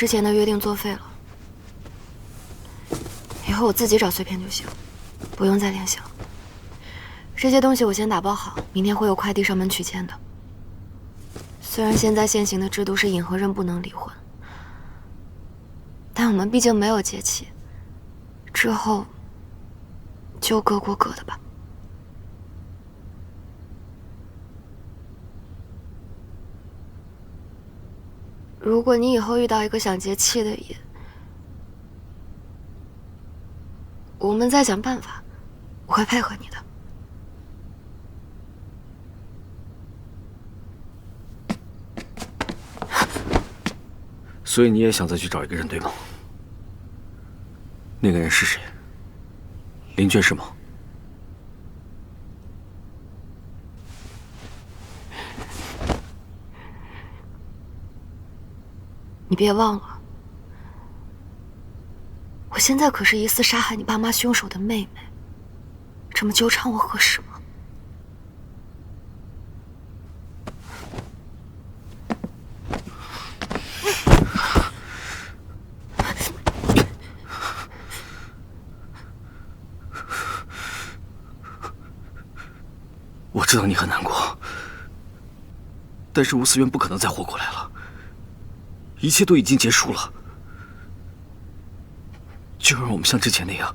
之前的约定作废了，以后我自己找碎片就行，不用再联系了。这些东西我先打包好，明天会有快递上门取件的。虽然现在现行的制度是尹和任不能离婚，但我们毕竟没有结契，之后就各过各的吧。如果你以后遇到一个想结契的尹，我们再想办法，我会配合你的。所以你也想再去找一个人，对吗？那个人是谁？林娟是吗？你别忘了，我现在可是疑似杀害你爸妈凶手的妹妹，这么纠缠我合适吗？我知道你很难过，但是吴思渊不可能再活过来了，一切都已经结束了。就让我们像之前那样，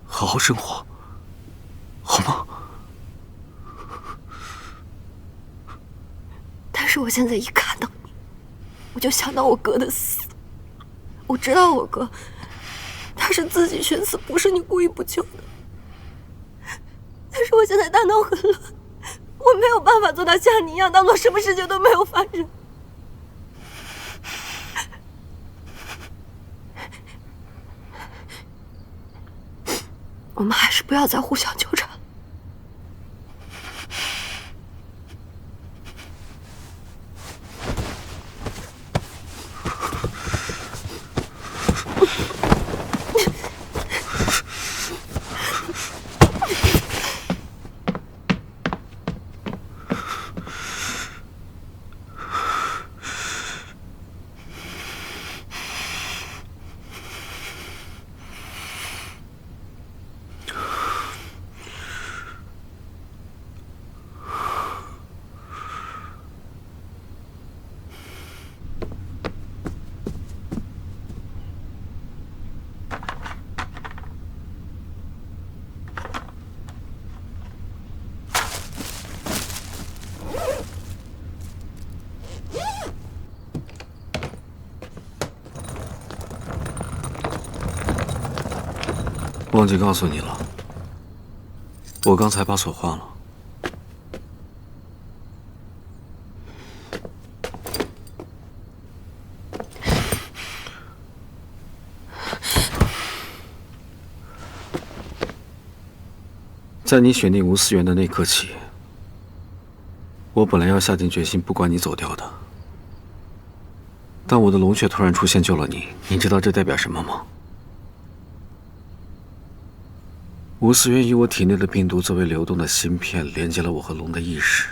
好好生活，好吗？但是我现在一看到你，我就想到我哥的死。我知道我哥他是自己寻死，不是你故意不救的。但是我现在大脑很乱，我没有办法做到像你一样，当做什么事情都没有发生。我们还是不要再互相纠缠。忘记告诉你了，我刚才把锁换了。在你选定吴思源的那刻起，我本来要下定决心不管你走掉的，但我的龙雀突然出现救了你，你知道这代表什么吗？吴思源以我体内的病毒作为流动的芯片，连接了我和龙的意识，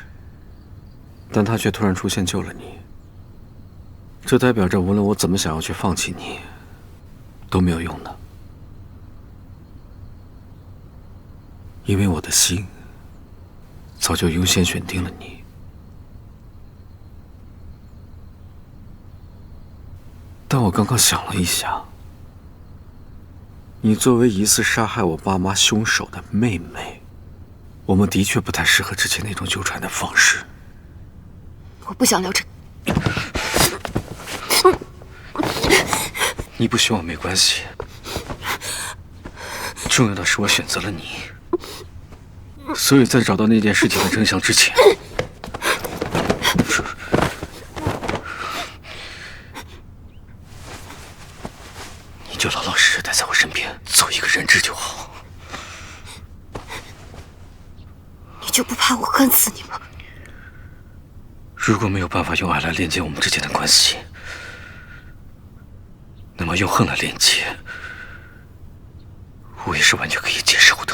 但他却突然出现救了你。这代表着无论我怎么想要去放弃你，都没有用的，因为我的心早就优先选定了你。但我刚刚想了一下，你作为疑似杀害我爸妈凶手的妹妹，我们的确不太适合之前那种纠缠的方式。我不想聊这。你不希望没关系，重要的是我选择了你，所以在找到那件事情的真相之前，你就老老实实待在我身边，做一个人质就好。你就不怕我恨死你吗？如果没有办法用爱来连接我们之间的关系，那么用恨来连接，我也是完全可以接受的。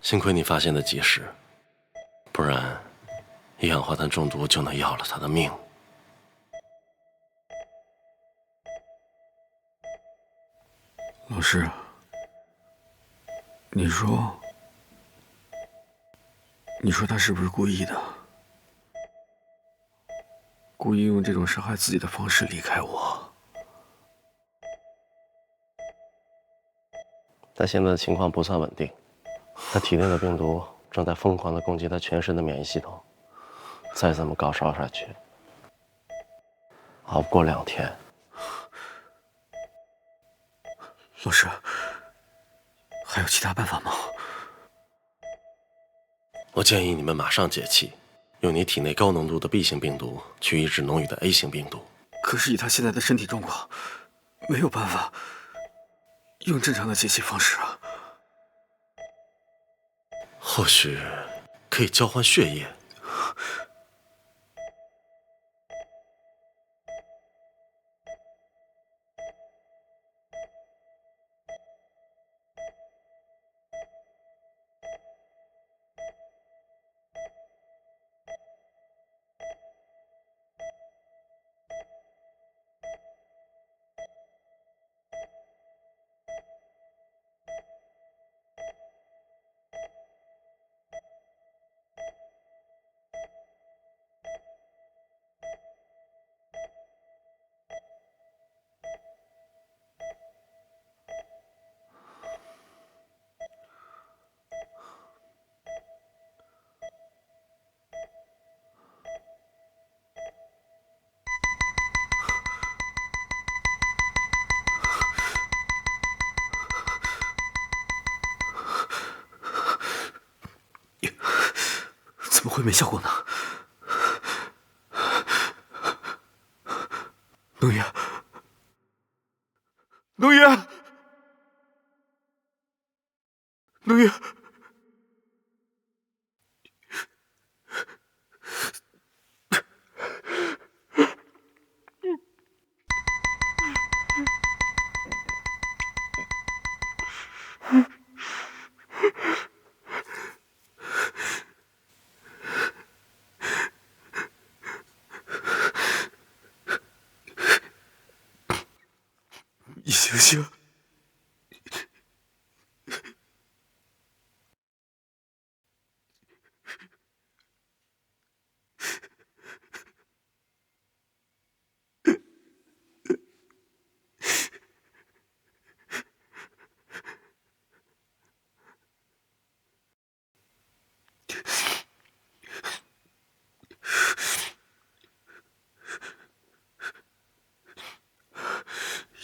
幸亏你发现的及时，不然一氧化碳中毒就能要了他的命。老师，你说他是不是故意的？故意用这种伤害自己的方式离开我？他现在的情况不算稳定，他体内的病毒正在疯狂地攻击他全身的免疫系统，再这么高烧下去，熬不过2天。老师，还有其他办法吗？我建议你们马上解气，用你体内高浓度的 B 型病毒去抑制浓郁的 A 型病毒。可是以他现在的身体状况，没有办法用正常的解气方式啊。或许可以交换血液。怎么会没效果呢？农爷，农爷，农爷，你醒醒！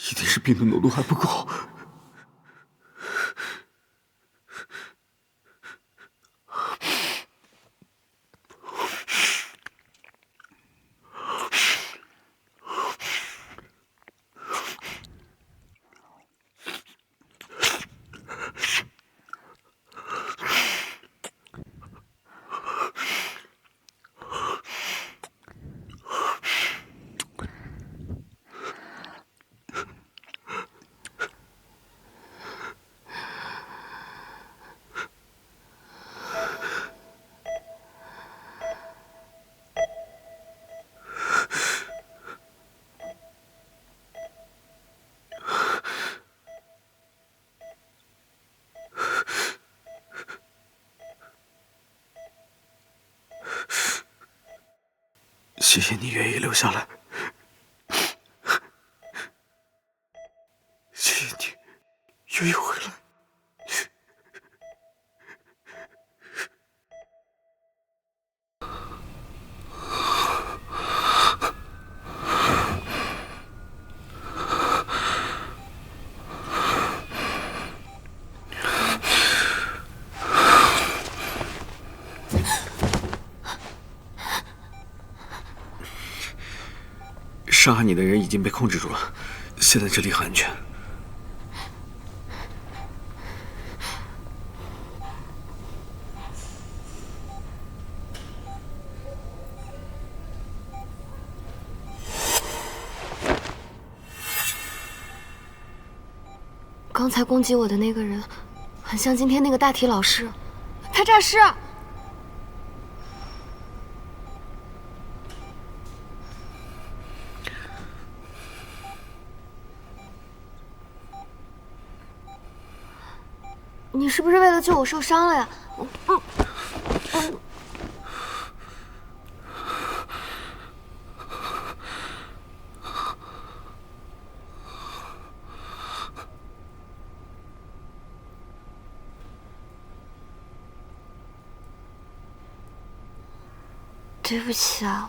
一定是病毒浓度还不够。谢谢你愿意留下来，谢谢你愿意回来。伤害你的人已经被控制住了，现在这里很安全。刚才攻击我的那个人，很像今天那个大体老师。他诈尸。你是不是为了救我受伤了呀？对不起啊，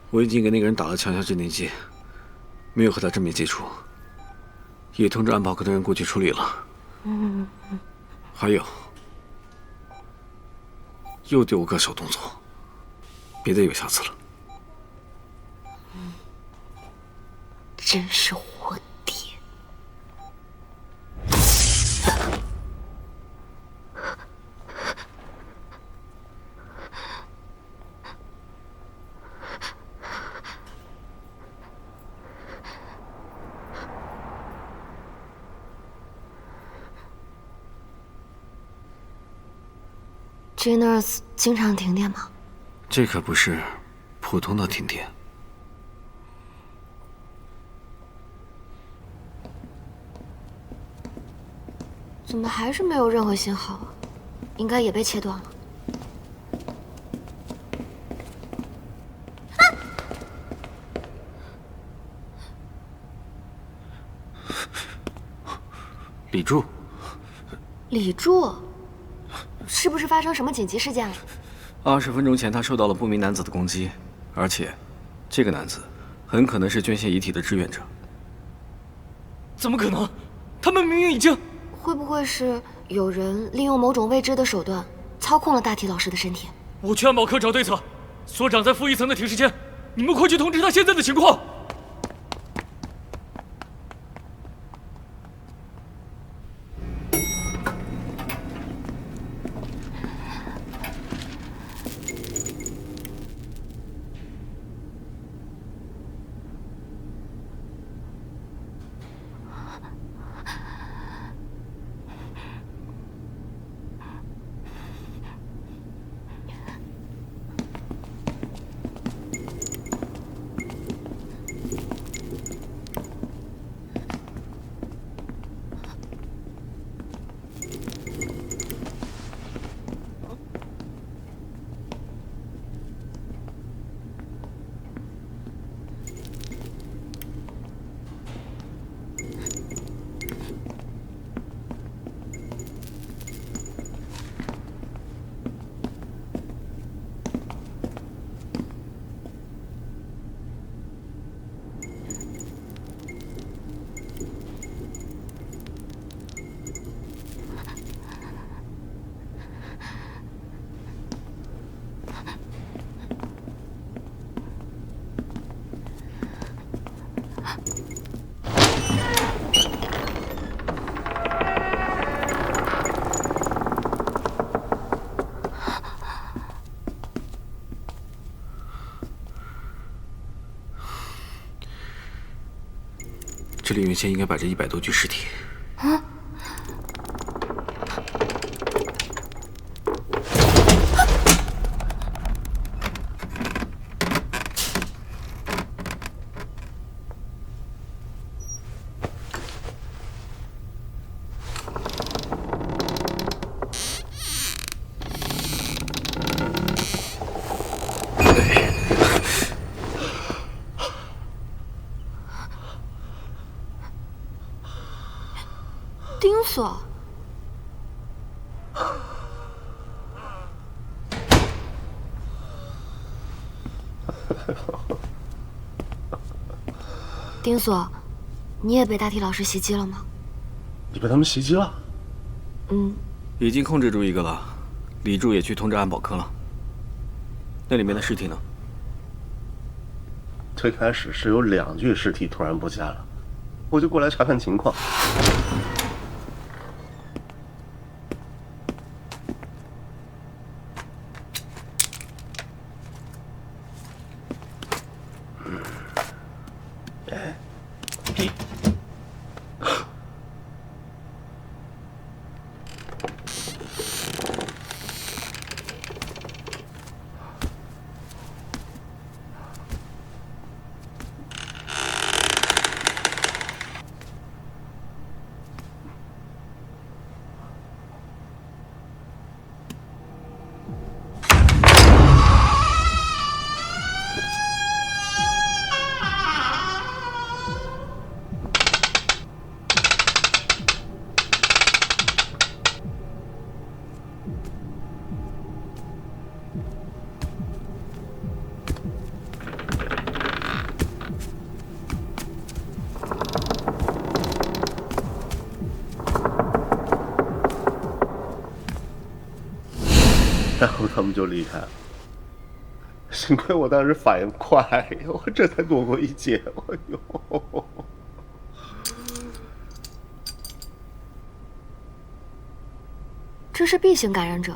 我已经给那个人打了强效镇定剂，没有和他正面接触，也通知安保科的人过去处理了。还有，又对我个小动作，别再有下次了。真是我爹！这那儿经常停电吗？这可不是普通的停电。怎么还是没有任何信号啊？应该也被切断了。李柱，李柱，是不是发生什么紧急事件了20分钟前他受到了不明男子的攻击，而且这个男子很可能是捐献遗体的志愿者。怎么可能？他们明明已经……会不会是有人利用某种未知的手段操控了大体老师的身体？我去安保科找对策。所长在负1层的停尸间，你们快去通知他现在的情况。这里原先应该摆着100多具尸体。钉锁。钉锁，你也被大体老师袭击了吗？你被他们袭击了？已经控制住一个了，李柱也去通知安保科了。那里面的尸体呢？最开始是有2具尸体突然不见了，我就过来查看情况。然后他们就离开了。幸亏我当时反应快，我这才躲过一劫。哎呦！这是 B 型感染者。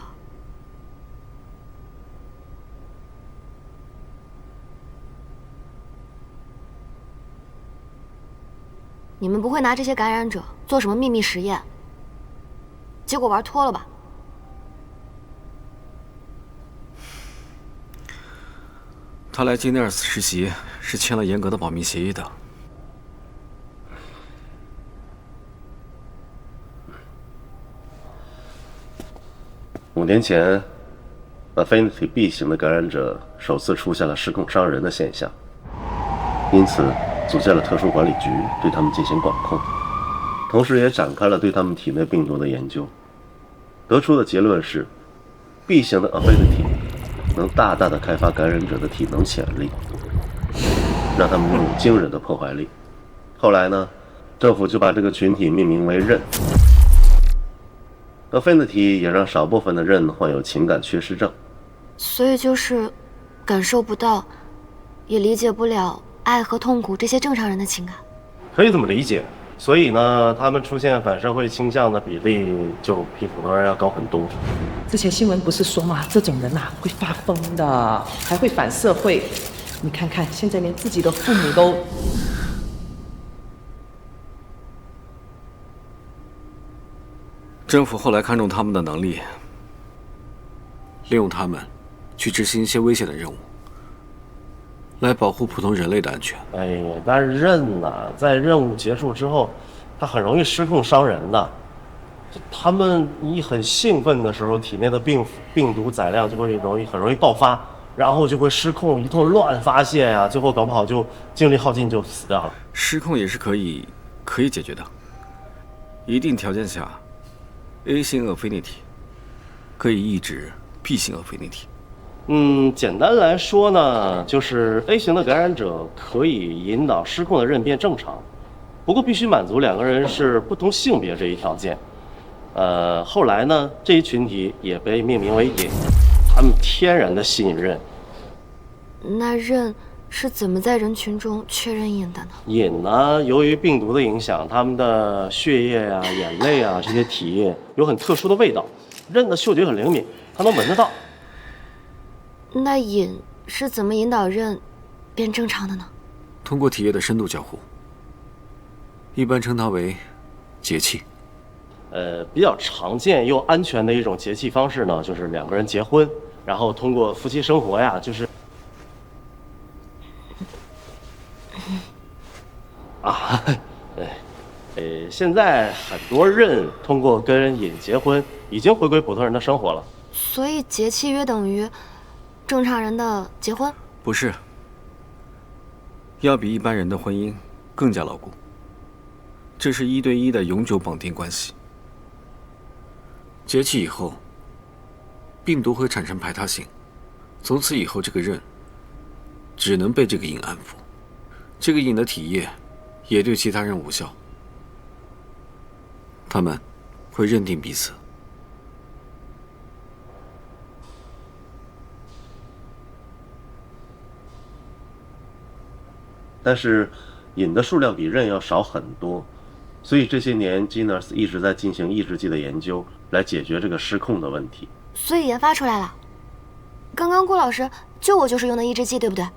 你们不会拿这些感染者做什么秘密实验，结果玩脱了吧？他来金内尔斯实习是签了严格的保密协议的。5年前 ，Affinity B 型的感染者首次出现了失控伤人的现象，因此组建了特殊管理局对他们进行管控，同时也展开了对他们体内病毒的研究。得出的结论是 ，B 型的 Affinity 能大大的开发感染者的体能潜力，让他们拥有惊人的破坏力。后来呢，政府就把这个群体命名为刃。Affinity 也让少部分的刃患有情感缺失症，所以就是感受不到，也理解不了爱和痛苦这些正常人的情感。可以这么理解。所以呢，他们出现反社会倾向的比例就比普通人要高很多。之前新闻不是说嘛，这种人啊会发疯的，还会反社会。你看看，现在连自己的父母都……政府后来看中他们的能力，利用他们去执行一些危险的任务，来保护普通人类的安全。哎呀，但是刃呐，在任务结束之后，它很容易失控伤人的。他们一很兴奋的时候，体内的病毒载量就会很容易爆发，然后就会失控，一通乱发泄呀，最后搞不好就精力耗尽就死掉了。失控也是可以解决的，一定条件下 ，A 型 Affinity 可以抑制 B 型 Affinity。简单来说呢，就是 A 型的感染者可以引导失控的刃变正常，不过必须满足2个人是不同性别这一条件。后来呢，这一群体也被命名为瘾，他们天然的吸引刃。那刃是怎么在人群中确认瘾的呢？瘾呢，由于病毒的影响，他们的血液呀、眼泪啊这些体液有很特殊的味道，刃的嗅觉很灵敏，它能闻得到。那瘾是怎么引导刃变正常的呢？通过体液的深度交互，一般称它为节气。比较常见又安全的一种节气方式呢，就是2个人结婚，然后通过夫妻生活呀，就是现在很多人通过跟瘾结婚，已经回归普通人的生活了。所以节气约等于正常人的结婚？不是，要比一般人的婚姻更加牢固。这是1对1的永久绑定关系。节气以后，病毒会产生排他性，从此以后这个刃只能被这个瘾安抚，这个瘾的体液也对其他人无效，他们会认定彼此。但是瘾的数量比刃要少很多，所以这些年 Geneers 一直在进行抑制剂的研究，来解决这个失控的问题。所以研发出来了。刚刚顾老师救我就是用的抑制剂，对不对？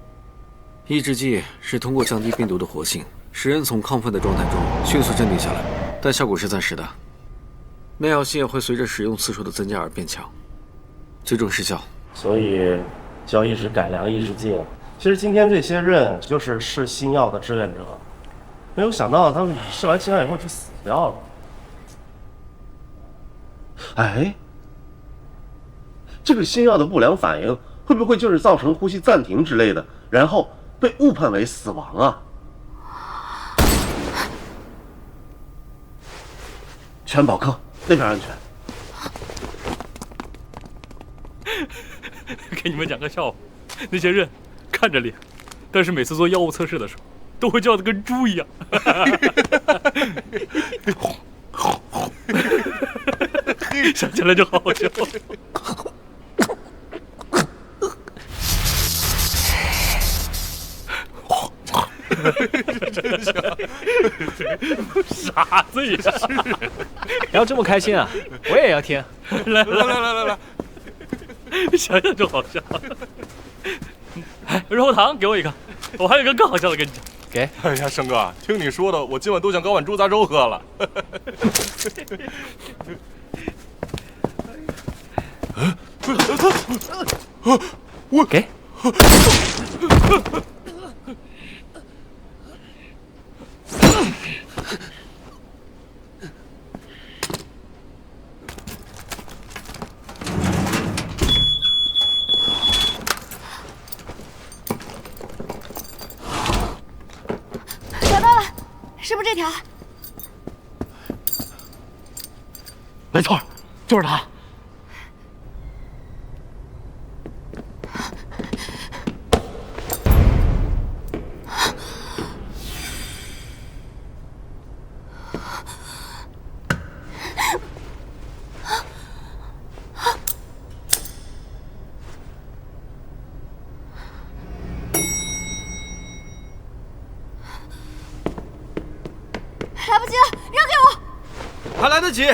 抑制剂是通过降低病毒的活性，使人从亢奋的状态中迅速镇定下来，但效果是暂时的。耐药性会随着使用次数的增加而变强，最终失效。所以就要一直改良抑制剂了。其实今天这些人就是试新药的志愿者，没有想到他们试完新药以后就死掉了。哎，这个新药的不良反应会不会就是造成呼吸暂停之类的，然后被误判为死亡啊？全保科那边安全。给你们讲个笑话，那些人看着脸，但是每次做药物测试的时候，都会叫得跟猪一样。想起来就好好笑。真香，傻子也是。要这么开心啊，我也要听。来，想想就好笑。哎，猕猴桃给我一个，我还有一个更好笑的跟你讲。给。哎呀，生哥，听你说的，我今晚都想搞碗猪杂粥喝了。我给。找到了，是不是这条？没错，就是他。来不及了，让给我！还来得及。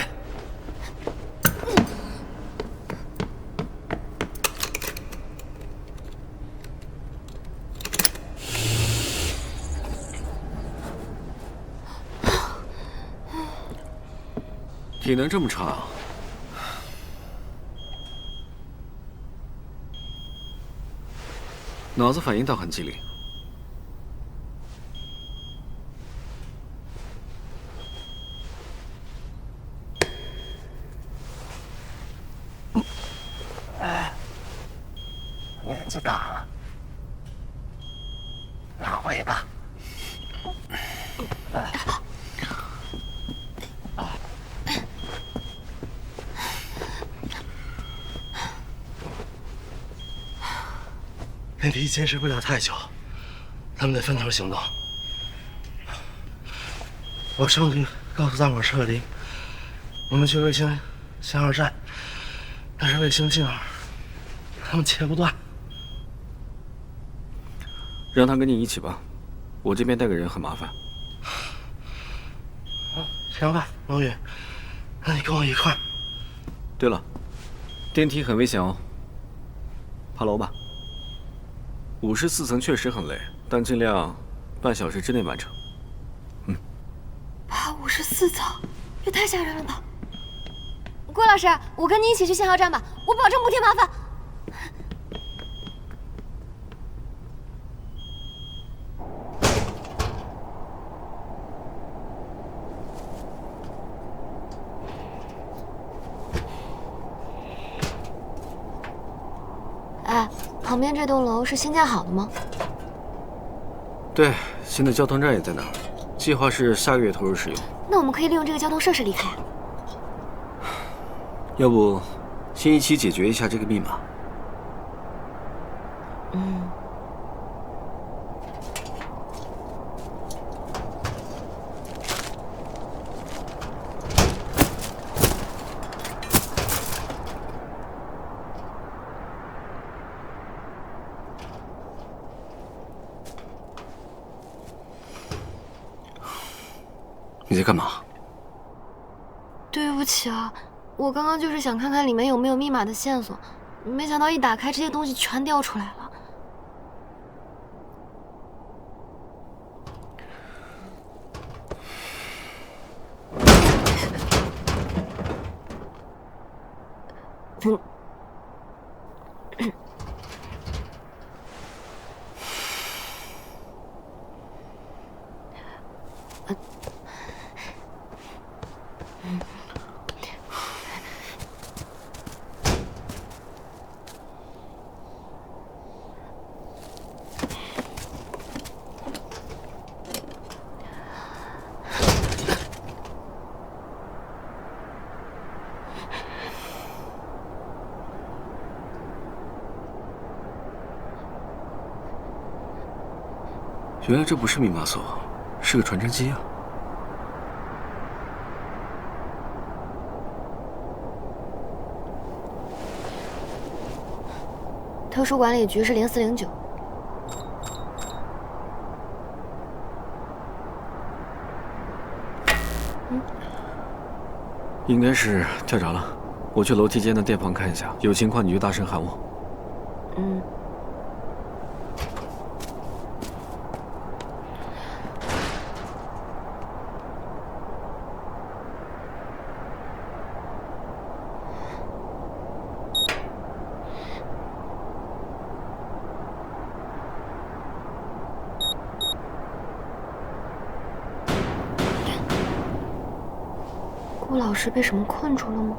体能这么差啊？脑子反应倒很机灵。年纪大了，拿回吧。那敌坚持不了太久，咱们得分头行动。我上去告诉大伙撤离，你们去卫星信号站，但是卫星信号他们切不断。让他跟你一起吧，我这边带个人很麻烦。行吧，龙宇，那你跟我一块儿。对了，电梯很危险哦，爬楼吧。54层确实很累，但尽量半小时之内完成。爬54层，也太吓人了吧！郭老师，我跟你一起去信号站吧，我保证不添麻烦。哎，旁边这栋楼是新建好的吗？对，新的交通站也在那儿，计划是下个月投入使用。那我们可以利用这个交通设施离开。要不，先一起解决一下这个密码。你在干嘛？对不起啊，我刚刚就是想看看里面有没有密码的线索，没想到一打开，这些东西全掉出来了。原来这不是密码锁，是个传真机啊！特殊管理局是0409。应该是跳闸了。我去楼梯间的电房看一下，有情况你就大声喊我。嗯。顾老师被什么困住了吗？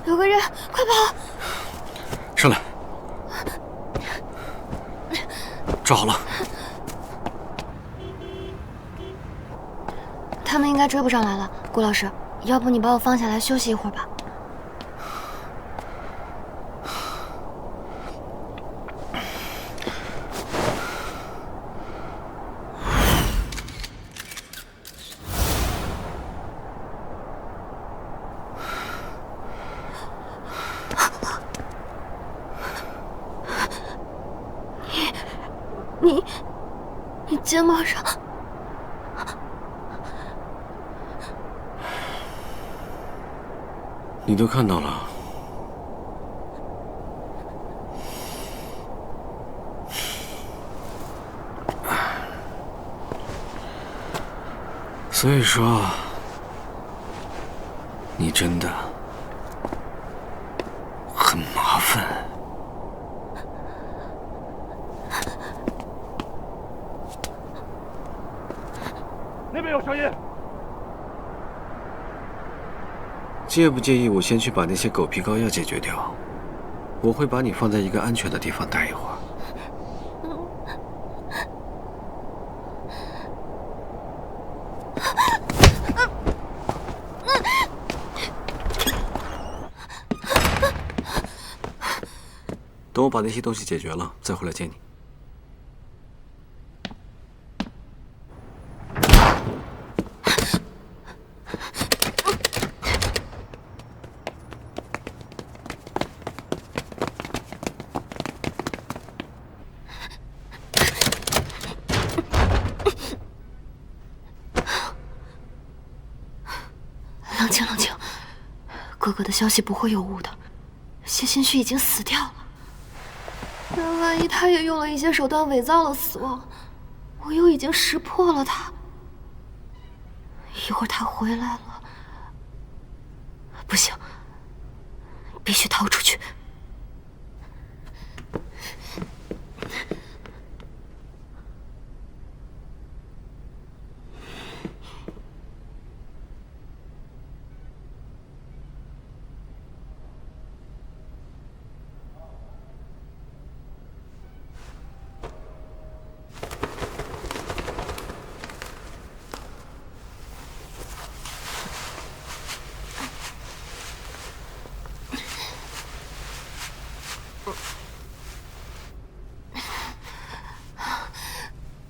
有个人，快跑！上来，抓好了。他们应该追不上来了。顾老师，要不你把我放下来休息一会儿吧？你肩膀上，你都看到了。所以说，你真的很麻烦。那边有声音。介不介意我先去把那些狗皮膏药解决掉？我会把你放在一个安全的地方待一会儿。等我把那些东西解决了，再回来接你。冷静冷静，哥哥的消息不会有误的，谢新旭已经死掉了。那万一他也用了一些手段伪造了死亡，我又已经识破了他。一会儿他回来了，不行，必须逃出去。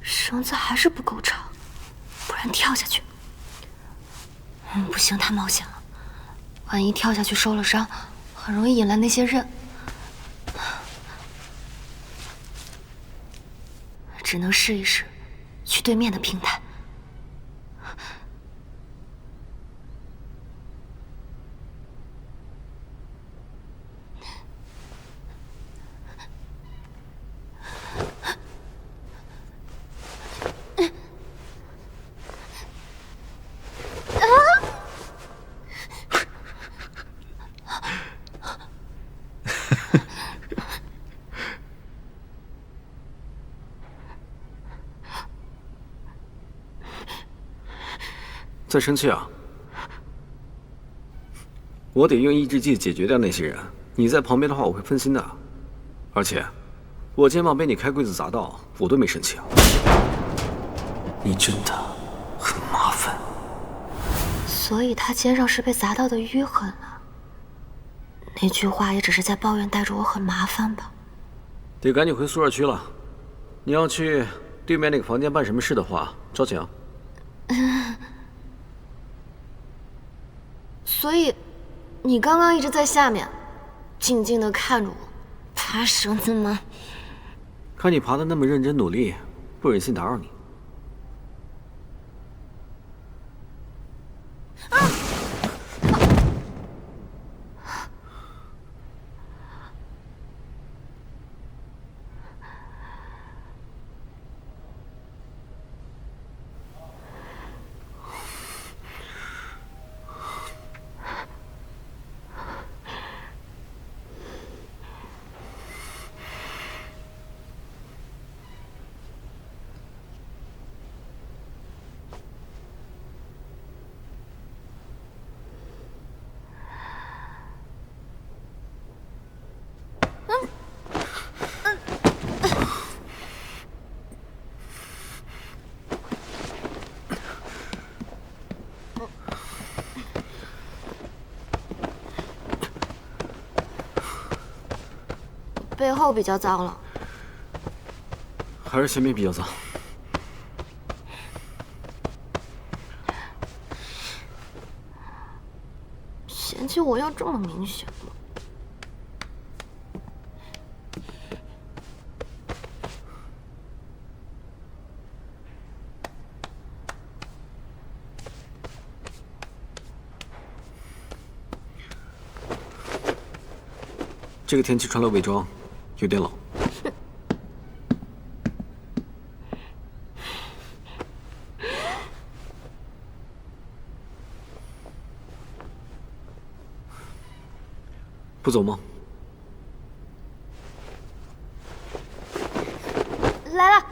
绳子还是不够长，不然跳下去。不行，太冒险了，万一跳下去受了伤，很容易引来那些人。只能试一试，去对面的平台。在生气啊？我得用抑制剂解决掉那些人。你在旁边的话，我会分心的。而且，我肩膀被你开柜子砸到，我都没生气啊。你真的很麻烦。所以他肩上是被砸到的淤痕啊。那句话也只是在抱怨带着我很麻烦吧。得赶紧回宿舍区了。你要去对面那个房间办什么事的话，着急啊。所以，你刚刚一直在下面，静静地看着我，爬绳子吗？看你爬得那么认真努力，不忍心打扰你。背后比较脏了。还是前面比较脏。嫌弃我要这么明显吗？这个天气穿了伪装，有点冷。不走吗？来了。